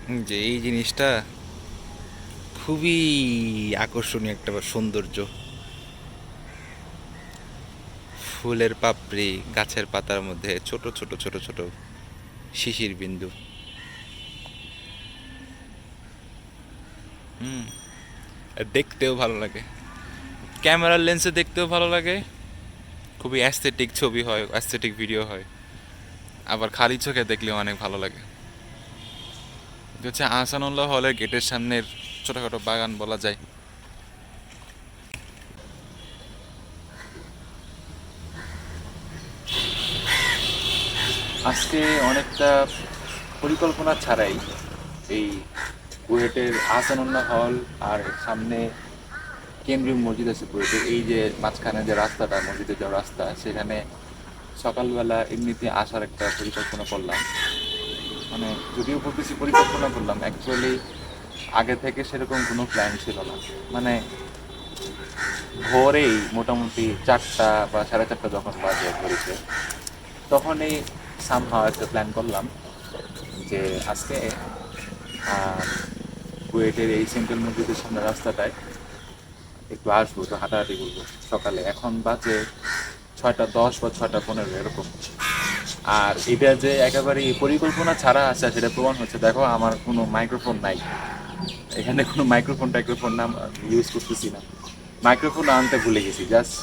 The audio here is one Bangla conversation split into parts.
যে এই জিনিসটা খুবই আকর্ষণীয় একটা সৌন্দর্য। ফুলের পাপড়ি, গাছের পাতার মধ্যে ছোট ছোট ছোট ছোট শিশির বিন্দু। হুম, আর দেখতেও ভালো লাগে, ক্যামেরার লেন্সে দেখতেও ভালো লাগে, খুবই অ্যাস্থেটিক ছবি হয়, অ্যাস্থেটিক ভিডিও হয়। আবার খালি চোখে দেখলেও অনেক ভালো লাগে। এটা হচ্ছে আহসানুল্লাহ হলের গেটের সামনের ছোটখাটো বাগান বলা যায়। আজকে অনেকটা পরিকল্পনা ছাড়াই এই বুয়েটের আহসানুল্লাহ হল আর সামনে কেন্দ্রীয় মসজিদ আছে বুয়েটের, এই যে মাঝখানে যে রাস্তাটা, মসজিদে যাওয়ার রাস্তা, সেখানে সকালবেলা এমনিতে আসার একটা পরিকল্পনা করলাম। মানে যদিও খুব বেশি পরিকল্পনা করলাম, অ্যাকচুয়ালি আগে থেকে সেরকম কোনো প্ল্যান ছিল না। মানে ভোরেই মোটামুটি 4টা বা 4:30 যখন বাজে ঘড়িতে, তখনই সামহাও একটা প্ল্যান করলাম যে আজকে বুয়েটের এই সেন্ট্রাল মসজিদের সামনে রাস্তাটায় একটু আসবো, একটু হাঁটাহাঁটি করবো সকালে। এখন বাজে 6:10 বা 6:15 এরকম। আর এটা যে একেবারে পরিকল্পনা ছাড়া আছে সেটা প্রমাণ হচ্ছে, দেখো আমার কোনো মাইক্রোফোন নাই এখানে, কোনো মাইক্রোফোন টাইক্রোফোন না ইউজ করতেছি না, মাইক্রোফোন আনতে ভুলে গেছি। জাস্ট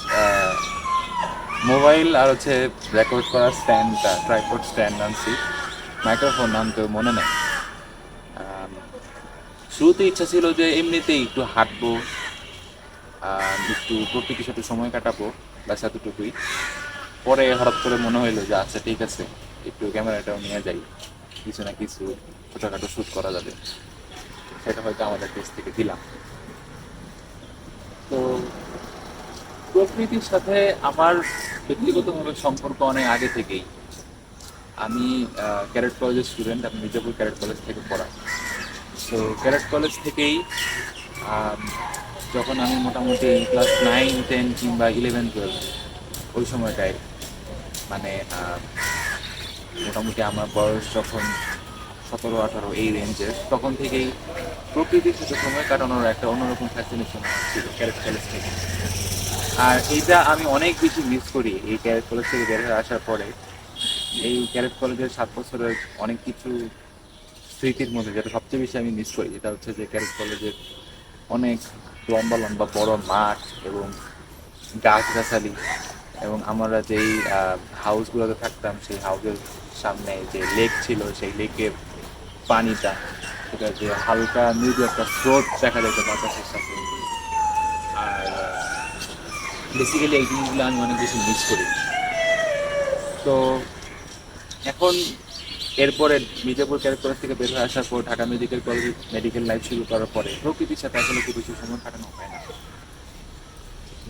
মোবাইল আর হচ্ছে রেকর্ড করার স্ট্যান্ডটা, ট্রাইপড স্ট্যান্ড আনছি, মাইক্রোফোন আনতে মনে নেই। আম, শুরুতে ইচ্ছা ছিল যে এমনিতেই একটু হাঁটবো, একটু প্রকৃতির সাথে সময় কাটাবো, ব্যাস এতটুকুই। পরে হঠাৎ করে মনে হইলো যে আচ্ছা ঠিক আছে, একটু ক্যামেরাটাও নিয়ে যাই, কিছু না কিছু ছোটোখাটো শ্যুট করা যাবে। সেটা হয়তো আমাদের দেশ থেকে দিলাম। তো প্রকৃতির সাথে আমার ব্যক্তিগতভাবে সম্পর্ক অনেক আগে থেকেই। আমি ক্যারেট কলেজের স্টুডেন্ট, আমি মির্জাপুর ক্যারেট কলেজ থেকে পড়া। তো ক্যারেট কলেজ থেকেই আম, যখন আমি মোটামুটি ক্লাস 9, 10 কিংবা 11, 12 ওই সময়টায়, মানে মোটামুটি আমার বয়স যখন 17, 18 এই রেঞ্জের, তখন থেকেই প্রকৃতির সাথে সময় কাটানোর একটা অন্যরকম ফ্যাসিনেশন ছিল ক্যারেট কলেজ থেকে। আর এইটা আমি অনেক বেশি মিস করি এই ক্যারেট কলেজ থেকে বের হয়ে আসার পরে। এই ক্যারেট কলেজের 7 বছরের অনেক কিছু স্মৃতির মধ্যে যেটা সবচেয়ে বেশি আমি মিস করি, যেটা হচ্ছে যে ক্যারেট কলেজের অনেক লম্বা লম্বা বড় মাঠ এবং গাছগাছালি, এবং আমরা যেই হাউসগুলোতে থাকতাম সেই হাউসের সামনে যে লেক ছিল, সেই লেকের পানিটা, সেটা যে হালকা মৃদু একটা স্রোত দেখা যেত বাতাসের সাথে। আর বেসিক্যালি এই জিনিসগুলো আমি অনেক বেশি মিস করি। তো এখন এরপরে মির্জাপুর ক্যারেট কলেজ থেকে বের হয়ে আসার পর ঢাকা মেডিকেল কলেজে মেডিকেল লাইফ শুরু করার পরে প্রকৃতির সাথে আসলে খুব বেশি সময় কাটানো হয় না,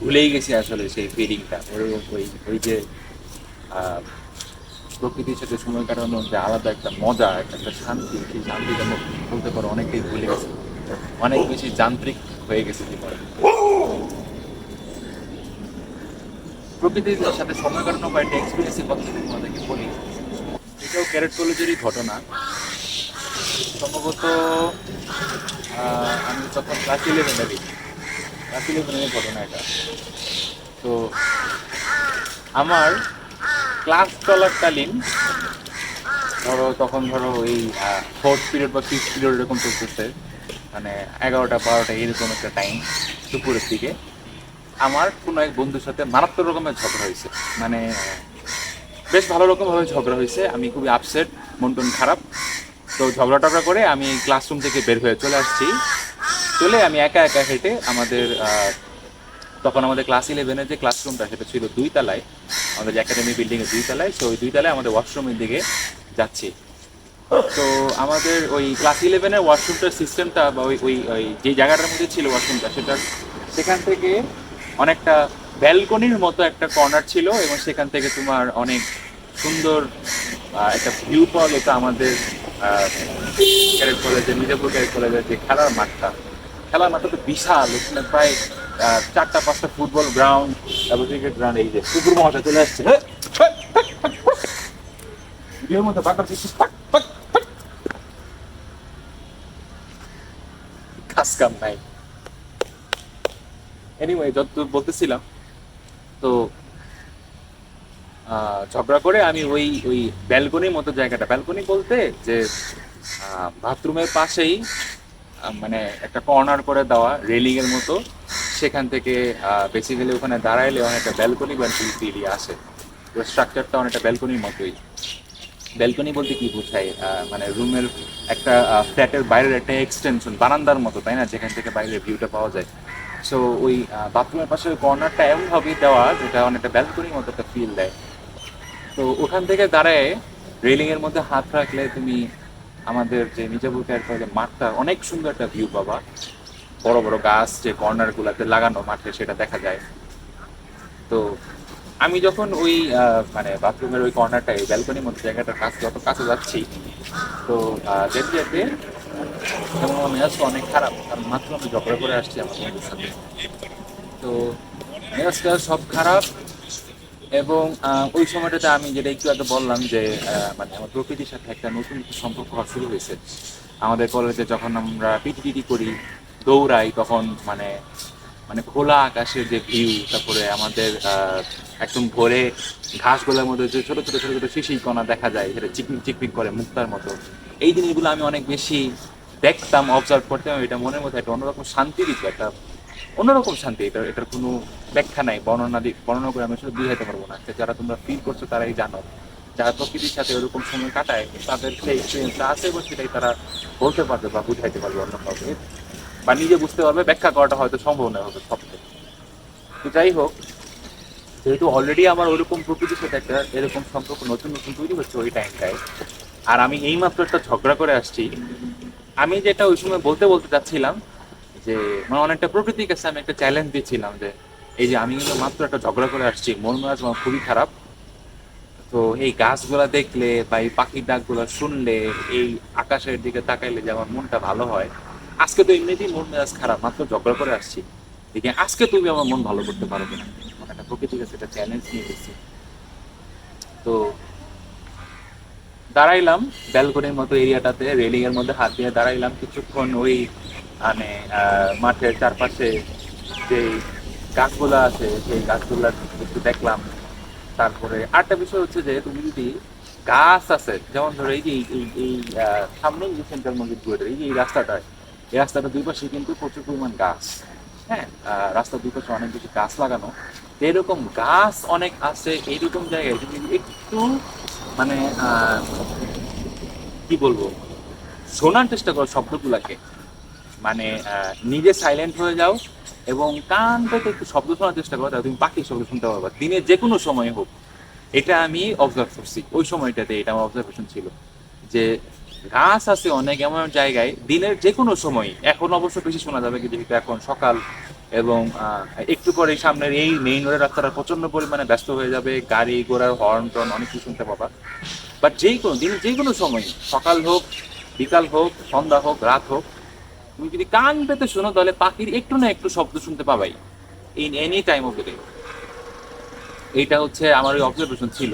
ভুলেই গেছি আসলে সেই ফিলিংটা। ওই ওই ওই যে আহ, প্রকৃতির সাথে সময় কাটানোর যে আলাদা একটা মজা, একটা শান্তি, সেই শান্তিটা বলতে পারো অনেকটাই ভুলে গেছে। অনেক বেশি যান্ত্রিক হয়ে গেছে জীবনে। প্রকৃতির সাথে সময় কাটানো বা একটা এক্সপিরিয়েন্সের কথা যদি তোমাদেরকে বলি, এটাও ক্যারেট কলেজেরই ঘটনা। সম্ভবত আমি তখন ক্লাস 11 ঘটনা এটা। তো আমার ক্লাস চলাকালীন, ধরো ওই 4th পিরিয়ড বা 5th পিরিয়ড এরকম চলতেছে, মানে 11টা 12টা এরকম একটা টাইম, দুপুরের দিকে আমার কোনো এক বন্ধুর সাথে মারাত্মক রকমের ঝগড়া হয়েছে। মানে বেশ ভালো রকমভাবে ঝগড়া হয়েছে, আমি খুবই আপসেট, মন টন খারাপ। তো ঝগড়া টগড়া করে আমি ক্লাসরুম থেকে বের হয়ে চলে আসছি। চলে আমি একা একা হেঁটে আমাদের তখন আমাদের ক্লাস 11-এর যে ক্লাসরুমটা, সেটা ছিল 2 তলায়, আমাদের একাডেমি বিল্ডিংয়ের 2 তলায়। সো ওই 2 তলায় আমাদের ওয়াশরুমের দিকে যাচ্ছি। তো আমাদের ওই ক্লাস 11-এর ওয়াশরুমটার সিস্টেমটা, বা ওই ওই ওই যে জায়গাটার মধ্যে ছিল ওয়াশরুমটা, সেখান থেকে অনেকটা ব্যালকনির মতো একটা কর্নার ছিল, এবং সেখান থেকে তোমার অনেক সুন্দর একটা ভিউ পাওয়া যেত আমাদের ক্যারেট কলেজের, মির্জাপুর ক্যারেট কলেজের যে খেলার মাঠটা তো বিশাল, ওখানে প্রায় 4টা 5টা ফুটবল গ্রাউন্ড, তারপর ক্রিকেট গ্রাউন্ড। এই যে কুকুর মহাশয় চলে আসছে, ভিডিওর মধ্যে বাঁকা কাম নাই। এনিওয়ে, যতদূর বলতেছিলাম, তো ঝগড়া করে আমি ওই ওই ব্যালকনির মতো জায়গাটা, ব্যালকনি বলতে যে বাথরুমের পাশেই মানে একটা কর্নার করে দেওয়া রেলিং এর মতো, সেখান থেকে বেসিক্যালি ওখানে দাঁড়াইলে অনেকটা ব্যালকনি এরিয়া আসে। তো স্ট্রাকচারটা অনেকটা ব্যালকনির মতোই। ব্যালকনি বলতে কি বোঝায়, মানে রুমের একটা ফ্ল্যাটের বাইরের একটা এক্সটেনশন, বারান্দার মতো, তাই না, যেখান থেকে বাইরের ভিউটা পাওয়া যায়। সো ওই বাথরুমের পাশে কর্নারটা এমনভাবেই দেওয়া যেটা অনেকটা ব্যালকনির মতো একটা ফিল দেয়। তো ওখান থেকে দাঁড়ায় রেলিং এর মধ্যে হাত রাখলে তুমি আমাদের যে মির্জাপুর ক্যারেক্টারের মাঠটা অনেক সুন্দর একটা ভিউ পাবা। বড় বড় গাছ যে কর্নার গুলাতে লাগানো মাঠে সেটা দেখা যায়। তো আমি যখন ওই মানে বাথরুমের ওই কর্নারটায় ব্যালকনির মধ্যে জায়গাটার কাছে যত কাছে যাচ্ছি, তো যেতে যেতে এবং আমার মেজাজটা অনেক খারাপ, কারণ মাত্র আমি ঝগড়া করে আসছি আমার বন্ধুর সাথে। তো মেজাজটা সব খারাপ। এবং ওই সময়টাতে আমি যেটা একটু আগে বললাম যে মানে আমার প্রকৃতির সাথে একটা নতুন সম্পর্ক হওয়া শুরু হয়েছে। আমাদের কলেজে যখন আমরা পিটি করি, দৌড়াই, তখন মানে মানে খোলা আকাশের যে ভিউ, তারপরে আমাদের একদম ভোরে ঘাসগুলোর মধ্যে যে ছোট ছোট ছোট ছোট শিশির কণা দেখা যায়, সেটা চিকমিক চিকমিক করে মুক্তার মতো, এই জিনিসগুলো আমি অনেক বেশি দেখতাম, অবজার্ভ করতাম। এটা মনের মধ্যে একটা অন্যরকম শান্তি দিত, একটা অন্যরকম শান্তি। এটার কোনো ব্যাখ্যা নাই, বর্ণনা করে আমি আসলে বুঝাইতে পারবো না। যারা তোমরা ফিল করছো তারাই জানো, যারা প্রকৃতির সাথে ওরকম সময় কাটায় তাদের সেই এক্সপিরিয়েন্সটা আছে এবং সেটাই তারা বলতে পারবে বা বুঝাইতে পারবে অন্য কাউকে, বা নিজে বুঝতে পারবে। ব্যাখ্যা করাটা হয়তো সম্ভব নয় হবে সবচেয়ে। তো যাই হোক, যেহেতু অলরেডি আমার ওরকম প্রকৃতির সাথে একটা এরকম সম্পর্ক নতুন নতুন তৈরি হচ্ছে ওই টাইমটায়, আর আমি এইমাত্র একটা ঝগড়া করে আসছি, আমি যেটা ওই সময় বলতে বলতে চাচ্ছিলাম যে মানে অনেকটা প্রকৃতির কাছে আমি একটা চ্যালেঞ্জ দিয়েছিলাম যে এই যে আমি কিন্তু মাত্র একটা ঝগড়া করে আসছি, মন মেজাজ আমার খুবই খারাপ। তো এই গাছগুলা দেখলে বা এই পাখির ডাকগুলা শুনলে, এই আকাশের দিকে তাকাইলে যে আমার মনটা ভালো হয়। আজকে তো এমনিতেই মন মেজাজ খারাপ, মাত্র ঝগড়া করে আসছি, দেখি আজকে তুমি আমার মন ভালো করতে পারো কিনা। মানে একটা প্রকৃতির কাছে একটা চ্যালেঞ্জ নিয়ে গেছি। তো দাঁড়াইলাম ব্যালকনির মতো এরিয়াটাতে, রেলিং এর মধ্যে হাত দিয়ে দাঁড়াইলাম কিছুক্ষণ, ওই মানে মাঠের চারপাশে যে গাছগুলো আছে সেই গাছগুলো একটু দেখলাম। তারপরে আরেকটা বিষয় হচ্ছে যে তুমি যদি গাছ আছে, যেমন ধরো এই যে এই সামনে যে সেন্ট্রাল মসজিদ রোডের এই যে এই রাস্তাটা, এই রাস্তাটার দুই পাশে কিন্তু প্রচুর পরিমাণ গাছ। হ্যাঁ, রাস্তার দুই পাশে অনেক বেশি গাছ লাগানো। তো এরকম গাছ অনেক আছে এইরকম জায়গায় যদি একটু মানে কি বলবো, শোনার চেষ্টা করো শব্দগুলাকে, মানে নিজে সাইলেন্ট হয়ে যাও এবং কান পেতে একটু শব্দ শোনার চেষ্টা করো, তাহলে তুমি পাখির শব্দ শুনতে পারবা দিনের যে কোনো সময় হোক। এটা আমি অবজার্ভ করছি ওই সময়টাতে, এটা আমার অবজারভেশন ছিল যে গাছ আছে অনেক এমন জায়গায় দিনের যে কোনো সময়। এখন অবশ্য বেশি শোনা যাবে, কিন্তু যেহেতু এখন সকাল এবং একটু পরে সামনের এই মেইন রোডের রাস্তাটা প্রচন্ড পরিমাণে ব্যস্ত হয়ে যাবে, গাড়ি ঘোড়ার হর্ন টর্ন অনেক কিছু শুনতে পাবা। বাট যেই কোনো দিনের যে কোনো সময়, সকাল হোক, বিকাল হোক, সন্ধ্যা হোক, রাত হোক, তুমি যদি কান পেতে শোনো তাহলে পাখির একটু না একটু শব্দ শুনতে পাবাই, in any time of the day. এইটা হচ্ছে আমার ওই অবজারভেশন ছিল।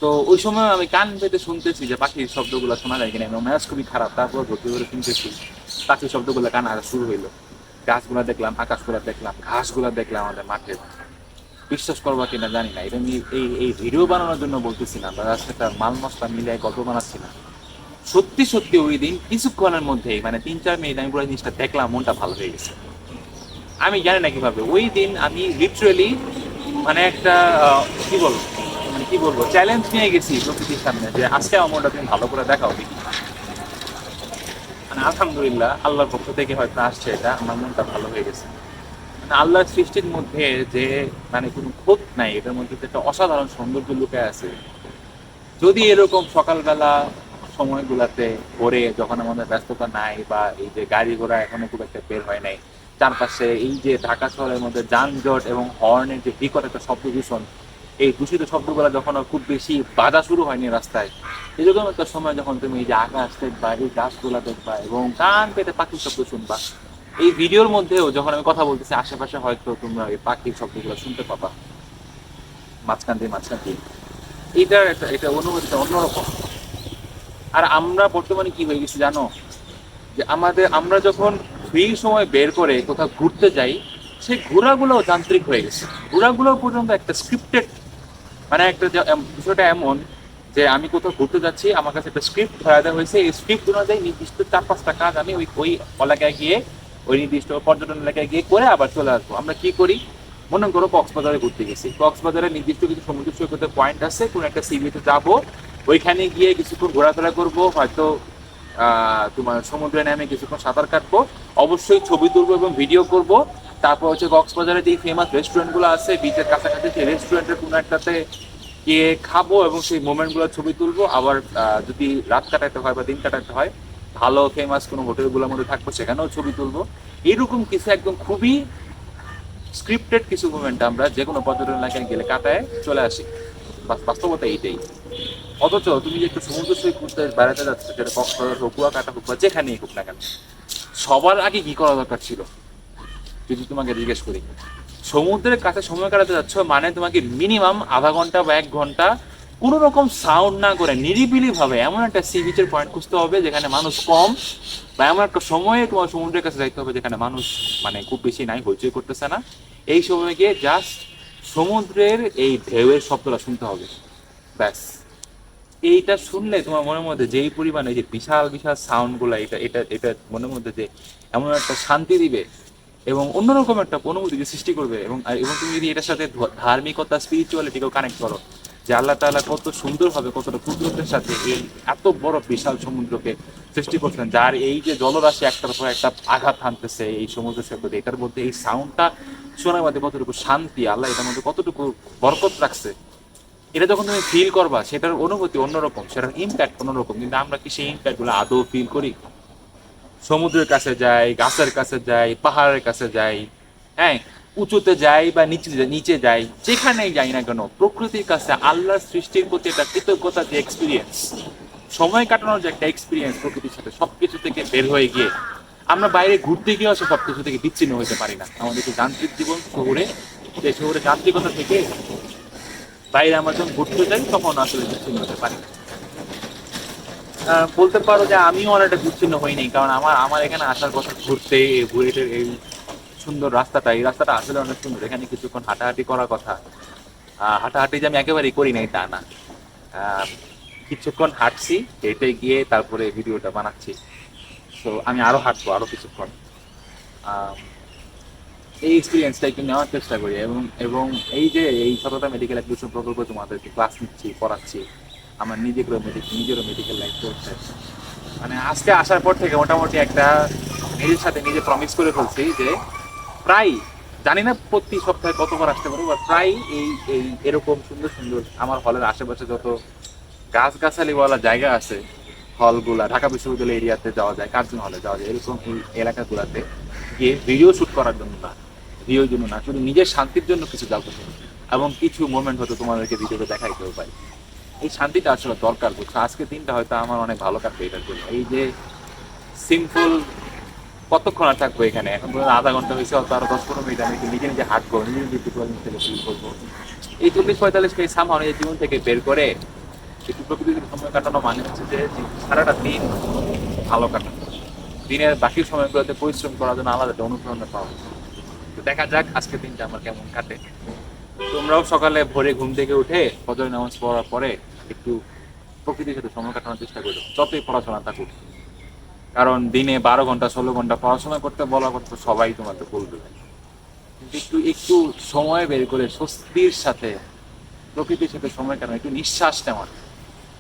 তো ওই সময় আমি কান পেতে শুনতেছি যে পাখির শব্দগুলো শোনা যায় কিনা, এবং ম্যাচ খুবই খারাপ, তারপর ভর্তি করে শুনতেছি পাখির শব্দগুলো কানে আসা শুরু হইলো। গাছগুলা দেখলাম, আকাশগুলা দেখলাম, ঘাসগুলা দেখলাম আমাদের মাঠে। বিশ্বাস করবা কিনা জানি না, এটা আমি এই ভিডিও বানানোর জন্য বলতেছি না, বা একটা মাল মশলা মিলিয়ে গল্প বানাচ্ছি না। সত্যি সত্যি ওই দিন কিছুক্ষণের মধ্যেই, মানে 3-4 মিনিট আমি পুরো জিনিসটা দেখলাম, মনটা ভালো হয়ে গেছে। আমি জানি না কিভাবে ওই দিন আমি লিটারেলি মানে একটা কি বলবো, মানে কি বলবো, চ্যালেঞ্জ নিয়ে গেছি প্রকৃতির সামনে যে আজকে আমার মনটা তুমি ভালো করে দেখাও দেখি। মানে আলহামদুলিল্লাহ আল্লাহর পক্ষ থেকে হয়তো আসছে, এটা আমার মনটা ভালো হয়ে গেছে। মানে আল্লাহর সৃষ্টির মধ্যে যে মানে কোনো ক্ষোভ নাই, এটার মধ্যে যে একটা অসাধারণ সৌন্দর্য লুকায় আছে। যদি এরকম সকালবেলা সময়গুলাতে ভোরে যখন আমাদের ব্যস্ততা নাই, বা এই যে গাড়ি ঘোড়া এখনো খুব একটা বের হয় নাই, চারপাশে এই যে ঢাকা শহরের মধ্যে যানজট এবং হর্নের যে বিকট একটা শব্দ দূষণ, এই দূষিত শব্দগুলো যখন খুব বেশি বাধা শুরু হয়নি রাস্তায়, এরকম একটা সময় যখন তুমি এই যে আকাশ দেখবা, এই গাছগুলা দেখবা এবং কান পেতে পাখির শব্দ শুনবা, এই ভিডিওর মধ্যেও যখন আমি কথা বলতেছি আশেপাশে হয়তো তোমরা এই পাখির শব্দগুলো শুনতে পাবা মাঝখান দিয়ে মাঝখান দিয়ে। এইটার একটা এটা অনুভূতিটা অন্যরকম। আর আমরা বর্তমানে কি হয়ে গেছি জানো, যে আমরা যখন ফ্রি সময় বের করে কোথাও ঘুরতে যাই, সেই ঘোরাগুলো যান্ত্রিক হয়ে গেছে। ঘোরাগুলো পর্যন্ত একটা স্ক্রিপ্টেড, মানে একটা বিষয়টা এমন যে আমি কোথাও ঘুরতে যাচ্ছি, আমার কাছে একটা স্ক্রিপ্ট ধরা দেওয়া হয়েছে, এই স্ক্রিপ্ট অনুযায়ী নির্দিষ্ট 4-5টা কাজ আমি ওই ওই এলাকায় গিয়ে, ওই নির্দিষ্ট পর্যটন এলাকায় গিয়ে করে আবার চলে আসবো। আমরা কি করি, মনে করো কক্সবাজারে ঘুরতে গেছি, কক্সবাজারে নির্দিষ্ট কিছু সমুদ্র সৈকতের পয়েন্ট আছে, কোনো একটা সিবিতে যাবো, ওইখানে গিয়ে কিছুক্ষণ ঘোরাফেরা করবো, হয়তো তোমার সমুদ্রে নেমে কিছুক্ষণ সাঁতার কাটবো, অবশ্যই ছবি তুলবো এবং ভিডিও করব। তারপর হচ্ছে কক্সবাজারে যে ফেমাস রেস্টুরেন্টগুলো আছে বিচের কাছাকাছি, সেই রেস্টুরেন্টের কোনো একটাতে গিয়ে খাবো এবং সেই মোমেন্টগুলো ছবি তুলবো। আবার যদি রাত কাটাতে হয় বা দিন কাটাতে হয়, ভালো ফেমাস কোনো হোটেলগুলোর মধ্যে থাকবো, সেখানেও ছবি তুলবো। এরকম কিছু একদম খুবই স্ক্রিপ্টেড কিছু মুভমেন্ট আমরা যে কোনো পর্যটন এলাকায় গেলে কাটায় চলে আসি। বাস্তবতা এইটাই। অথচ তুমি যে একটু সমুদ্র সৈকতে বেড়াতে যাচ্ছ, সেটা কক্সবাজার হোক, কুয়াকাটা হোক বা যেখানেই হোক না কেন, সবার আগে কি করা দরকার ছিল যদি তোমাকে জিজ্ঞেস করি? সমুদ্রের কাছে সময় কাটাতে যাচ্ছ মানে তোমাকে মিনিমাম আধা ঘন্টা বা 1 ঘন্টা কোনো রকম সাউন্ড না করে নিরিবিলি ভাবে এমন একটা সি বিচের পয়েন্ট খুঁজতে হবে যেখানে মানুষ কম, বা এমন একটা সময়ে তোমার সমুদ্রের কাছে যাইতে হবে যেখানে মানুষ মানে খুব বেশি নাই, হইচই করতেছে না। এই সময় গিয়ে জাস্ট সমুদ্রের এই ঢেউয়ের শব্দটা শুনতে হবে, ব্যাস। এইটা শুনলে তোমার মনের মধ্যে যেই পরিমাণে যে বিশাল বিশাল সাউন্ড গুলা, এটা এটা এটা মনের মধ্যে যে এমন একটা শান্তি দিবে এবং অন্যরকম একটা অনুভূতি সৃষ্টি করবে। এবং এবং তুমি যদি এটার সাথে ধার্মিকতা, স্পিরিচুয়ালিটিকেও কানেক্ট করো, যে আল্লাহ তাআলা কত সুন্দর হবে, কতটা কুদরতের সাথে এই এত বড় বিশাল সমুদ্রকে সৃষ্টি করছেন, যার এই যে জলরাশি একটার পর একটা আঘাত হানতেছে এই সমুদ্র সৈকতে, এটার মধ্যে এই সাউন্ডটা শোনার মধ্যে কতটুকু শান্তি, আল্লাহ এটার মধ্যে কতটুকু বরকত রাখছে, এটা যখন তুমি ফিল করবা সেটার অনুভূতি অন্যরকম, সেটার ইম্প্যাক্ট অন্যরকম। কিন্তু আমরা কি সেই ইম্প্যাক্ট গুলো আদৌ ফিল করি? সমুদ্রের কাছে যাই, গাছের কাছে যাই, পাহাড়ের কাছে যাই, হ্যাঁ, উঁচুতে যাই বা নিচে নিচে যাই, যেখানেই যাই না কেন, প্রকৃতির কাছে আল্লাহর সৃষ্টির প্রতি একটা কৃতজ্ঞতা যে এক্সপিরিয়েন্স, সময় কাটানোর যে একটা এক্সপিরিয়েন্স প্রকৃতির সাথে, সবকিছু থেকে বের হয়ে গিয়ে আমরা বাইরে ঘুরতে গিয়েও সে সবকিছু থেকে বিচ্ছিন্ন হতে পারি না। আমাদের যে যান্ত্রিক জীবন শহরে, যে শহরে যান্ত্রিকতা থেকে বাইরে আমরা যখন ঘুরতে যাই তখন আসলে বিচ্ছিন্ন হতে পারি না। বলতে পারো যে আমিও অনেকটা বিচ্ছিন্ন হইনি, কারণ আমার আমার এখানে আসার কথা ঘুরতে, বুয়েটের এই সুন্দর রাস্তাটা, এই রাস্তাটা আসলে অনেক সুন্দর, এখানে কিছুক্ষণ হাঁটাহাঁটি করার কথা। হাঁটাহাঁটি যে আমি একেবারেই করি নাই তা না, কিছুক্ষণ হাঁটছি, হেঁটে গিয়ে তারপরে ভিডিওটা বানাচ্ছি। তো আমি আরো হাঁটবো আরো কিছুক্ষণ, এই এক্সপিরিয়েন্সটা একটু নেওয়ার চেষ্টা করি। এবং এবং এই যে এই সততা মেডিকেল অ্যাপ্লিকেশন প্রকল্প তোমাদেরকে ক্লাস নিচ্ছি, পড়াচ্ছি, আমার নিজেরও মেডিকেল লাইফ চলছে। মানে আজকে আসার পর থেকে মোটামুটি একটা নিজের সাথে নিজে প্রমিস করে ফেলছি যে প্রায়, জানি না প্রতি সপ্তাহে কতবার আসতে পারবো, বা প্রায় এই এই এরকম সুন্দর সুন্দর আমার হলের আশেপাশে যত গাছগাছালিওয়ালা জায়গা আছে, হলগুলা, ঢাকা বিশ্ববিদ্যালয় এরিয়াতে যাওয়া যায়, কার্জন হলে যাওয়া যায়, এরকম এই এলাকাগুলোতে গিয়ে ভিডিও শুট করার জন্য না, ভিডিওর জন্য না, শুধু নিজের শান্তির জন্য কিছু যাবো, এবং কিছু মোমেন্ট হয়তো তোমাদেরকে ভিডিওতে দেখাইতেও পারি। এই শান্তিটা আসলে দরকার, বুঝছো? আজকে দিনটা হয়তো আমার অনেক ভালো কাটবে এটার জন্য। এই যে সিম্পল, কতক্ষণ আর থাকবো এখানে, এখন পর্যন্ত আধা ঘন্টা হয়েছে, অত আরো 10-15 মিনিট আমি একটু নিজে নিজে হাঁটবো, নিজে নিজে একটু ফিল করবো। এই 40-45 মিনিট সামহাও নিজের জীবন থেকে বের করে একটু প্রকৃতির সময় কাটানো মানে হচ্ছে যে সারাটা দিন ভালো কাটানো, দিনের বাকি সময়গুলোতে পরিশ্রম করার জন্য আলাদা একটা অনুপ্রেরণা পাওয়া। তো দেখা যাক আজকের দিনটা আমার কেমন কাটে। তোমরাও সকালে ভোরে ঘুম থেকে উঠে ফজর নামাজ পড়ার পরে একটু প্রকৃতির সাথে সময় কাটানোর চেষ্টা করো, যতই পড়াশোনা থাকুক। কারণ দিনে 12 ঘন্টা 16 ঘন্টা পড়াশোনা করতে বলা করতে সবাই তোমাকে বলবে, কিন্তু একটু একটু সময় বের করে স্বস্তির সাথে প্রকৃতির সাথে সময় কাটানো, একটু নিঃশ্বাস নেওয়া,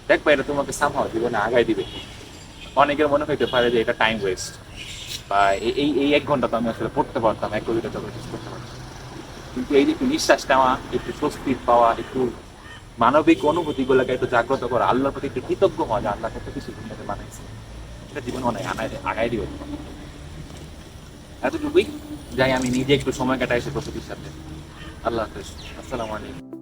দেখবা এটা তোমাকে সামহাও জীবনে আগায় দিবে। অনেকের মনে হইতে পারে যে এটা টাইম ওয়েস্ট, বা এই এই 1 ঘন্টা তো আমি আসলে পড়তে পারতাম, 1 কবিতা যত শেষ করতে পারতাম। কিন্তু এই যে একটু নিঃশ্বাস নেওয়া, একটু স্বস্তি পাওয়া, একটু মানবিক অনুভূতিগুলোকে একটু জাগ্রত করা, আল্লাহর প্রতি একটু কৃতজ্ঞ হওয়া যে আল্লাহ কত কিছু দুনিয়াতে বানাইছে, এটা জীবন অনেক আগায় দিবে। এতটুকুই, যাই আমি নিজে একটু সময় কাটাইছি প্রকৃতির সাথে। আল্লাহ হাফেজ, আসসালামু আলাইকুম।